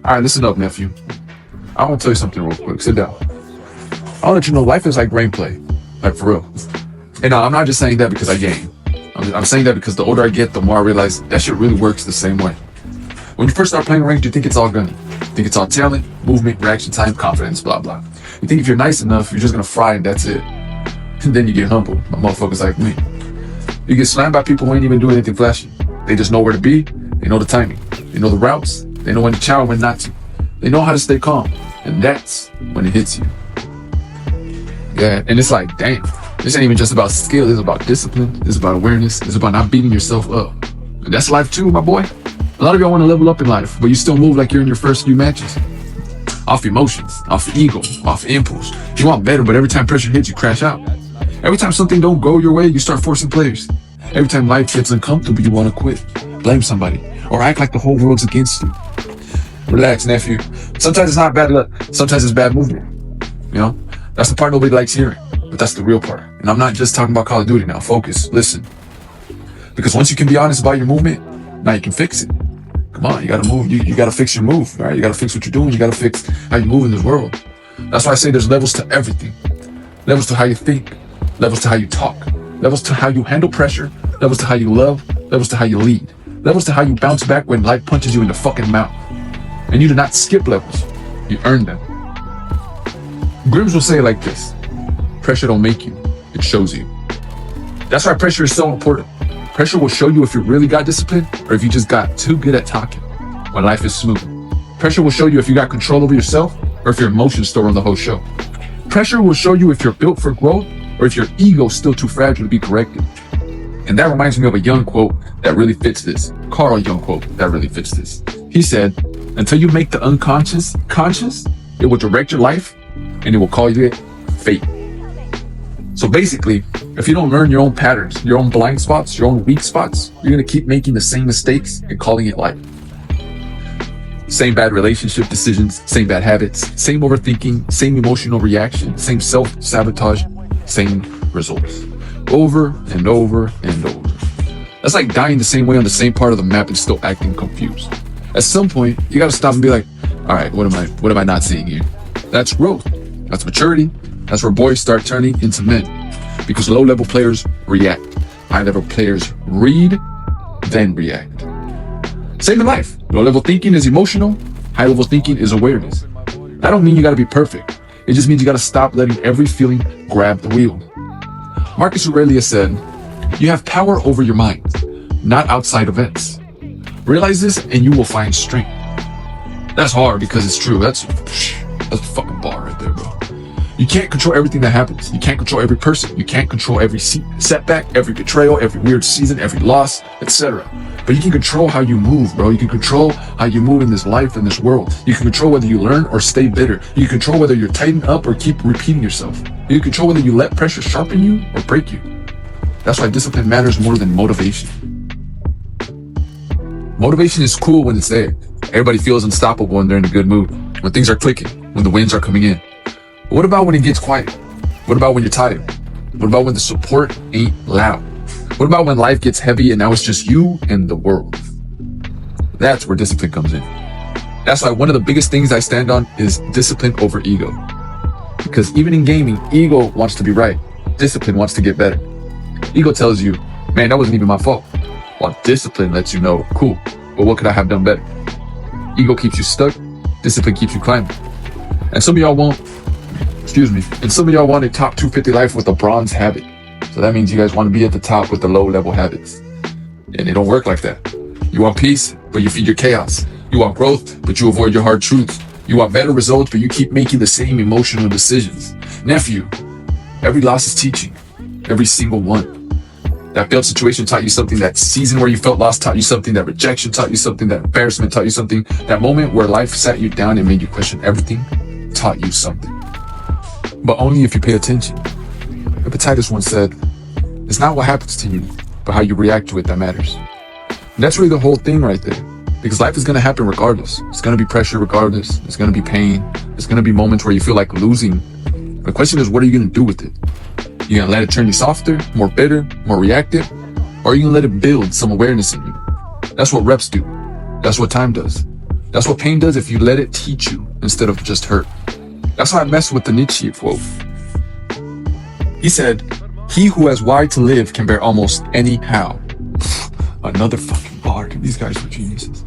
All right, listen up, nephew. I want to tell you something real quick. Sit down. I'll let you know life is like brain play. Like, for real. And I'm not just saying that because I game. I'm saying that because the older I get, the more I realize that shit really works the same way. When you first start playing ranked, you think it's all gunning. You think it's all talent, movement, reaction time, confidence, blah, blah. You think if you're nice enough, you're just gonna fry and that's it. And then you get humbled by motherfuckers like me. You get slammed by people who ain't even doing anything flashy. They just know where to be, they know the timing, they know the routes, they know when to chow and when not to. They know how to stay calm, and that's when it hits you. Yeah, and it's like, damn, this ain't even just about skill, it's about discipline, it's about awareness, it's about not beating yourself up. And that's life too, my boy. A lot of y'all want to level up in life, but you still move like you're in your first few matches. Off emotions, off ego, off impulse. You want better, but every time pressure hits, you crash out. Every time something don't go your way, you start forcing players. Every time life gets uncomfortable, you want to quit, blame somebody, or act like the whole world's against you. Relax, nephew. Sometimes it's not bad luck, sometimes it's bad movement. You know, that's the part nobody likes hearing, but that's the real part. And I'm not just talking about Call of Duty now. Focus, listen. Because once you can be honest about your movement, now you can fix it. Come on, you gotta move. You gotta fix your move, right? You gotta fix what you're doing. You gotta fix how you move in this world. That's why I say there's levels to everything. Levels to how you think, levels to how you talk, levels to how you handle pressure, levels to how you love, levels to how you lead, levels to how you bounce back when life punches you in the fucking mouth. And you do not skip levels, you earn them. Grims will say it like this: pressure don't make you, it shows you. That's why pressure is so important. Pressure will show you if you really got discipline or if you just got too good at talking when life is smooth. Pressure will show you if you got control over yourself or if your emotions still run the whole show. Pressure will show you if you're built for growth or if your ego's still too fragile to be corrected. And that reminds me of a Young quote that really fits this. Carl Jung quote that really fits this. He said, until you make the unconscious conscious, it will direct your life and it will call you it fate. So basically, if you don't learn your own patterns, your own blind spots, your own weak spots, you're gonna keep making the same mistakes and calling it life. Same bad relationship decisions, same bad habits, same overthinking, same emotional reaction, same self-sabotage, same results. Over and over and over. That's like dying the same way on the same part of the map and still acting confused. At some point, you gotta stop and be like, all right, what am I not seeing here? That's growth. That's maturity. That's where boys start turning into men. Because low-level players react. High-level players read, then react. Same in life. Low-level thinking is emotional. High-level thinking is awareness. That don't mean you gotta be perfect. It just means you gotta stop letting every feeling grab the wheel. Marcus Aurelius said, you have power over your mind, not outside events. Realize this and you will find strength. That's hard because it's true. That's a fucking bar right there, bro. You can't control everything that happens. You can't control every person. You can't control every setback, every betrayal, every weird season, every loss, etc. But you can control how you move, bro. You can control how you move in this life, in this world. You can control whether you learn or stay bitter. You can control whether you tighten up or keep repeating yourself. You can control whether you let pressure sharpen you or break you. That's why discipline matters more than motivation. Motivation is cool when it's there. Everybody feels unstoppable when they're in a good mood, when things are clicking, when the wins are coming in. But what about when it gets quiet? What about when you're tired? What about when the support ain't loud? What about when life gets heavy and now it's just you and the world? That's where discipline comes in. That's why one of the biggest things I stand on is discipline over ego. Because even in gaming, ego wants to be right. Discipline wants to get better. Ego tells you, man, that wasn't even my fault. While discipline lets you know, cool, but what could I have done better? Ego keeps you stuck. Discipline keeps you climbing. And some of y'all want a top 250 life with a bronze habit. So that means you guys want to be at the top with the low level habits. And it don't work like that. You want peace, but you feed your chaos. You want growth, but you avoid your hard truths. You want better results, but you keep making the same emotional decisions. Nephew, every loss is teaching. Every single one. That failed situation taught you something. That season where you felt lost taught you something. That rejection taught you something. That embarrassment taught you something. That moment where life sat you down and made you question everything taught you something. But only if you pay attention. Epictetus once said, it's not what happens to you, but how you react to it that matters. And that's really the whole thing right there. Because life is going to happen regardless. It's going to be pressure regardless. It's going to be pain. It's going to be moments where you feel like losing. The question is, what are you going to do with it? You going to let it turn you softer, more bitter, more reactive? Or are you going to let it build some awareness in you? That's what reps do. That's what time does. That's what pain does if you let it teach you instead of just hurt. That's why I mess with the Nietzsche quote. He said, "He who has wide to live can bear almost any how." Another fucking bar. These guys were geniuses.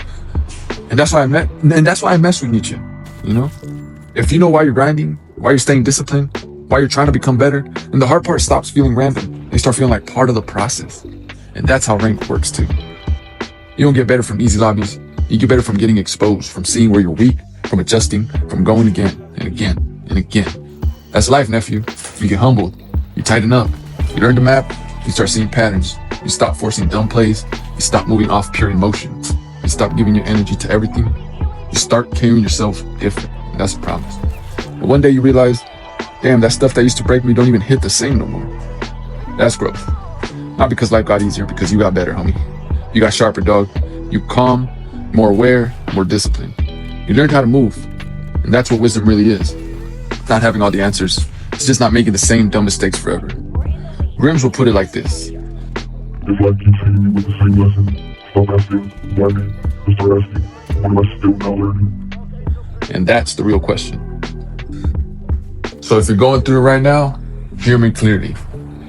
And that's why I mess with Nietzsche. You know? If you know why you're grinding, why you're staying disciplined, why you're trying to become better, and the hard part stops feeling random. They start feeling like part of the process. And that's how rank works too. You don't get better from easy lobbies. You get better from getting exposed, from seeing where you're weak, from adjusting, from going again and again and again. That's life, nephew. You get humbled. You tighten up. You learn the map. You start seeing patterns. You stop forcing dumb plays. You stop moving off pure emotion. You stop giving your energy to everything. You start carrying yourself different. And that's a promise. And one day you realize, damn, that stuff that used to break me don't even hit the same no more. That's growth. Not because life got easier, because you got better, homie. You got sharper, dog. You calm, more aware, more disciplined. You learned how to move. And that's what wisdom really is. Not having all the answers. It's just not making the same dumb mistakes forever. Grims will put it like this. If life keeps hitting me with the same lesson, stop asking, why me? And start asking, what am I still not learning? And that's the real question. So if you're going through it right now, hear me clearly.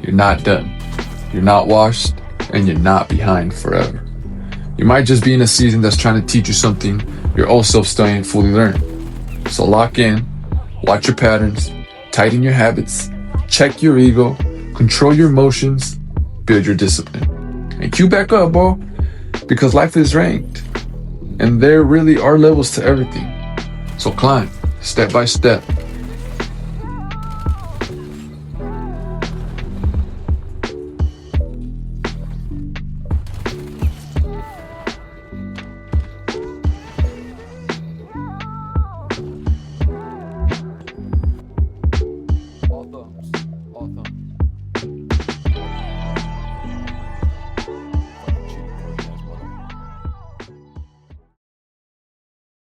You're not done. You're not washed, and you're not behind forever. You might just be in a season that's trying to teach you something your old self still ain't fully learned. So lock in, watch your patterns, tighten your habits, check your ego, control your emotions, build your discipline. And cue back up, bro, because life is ranked. And there really are levels to everything. So climb, step by step,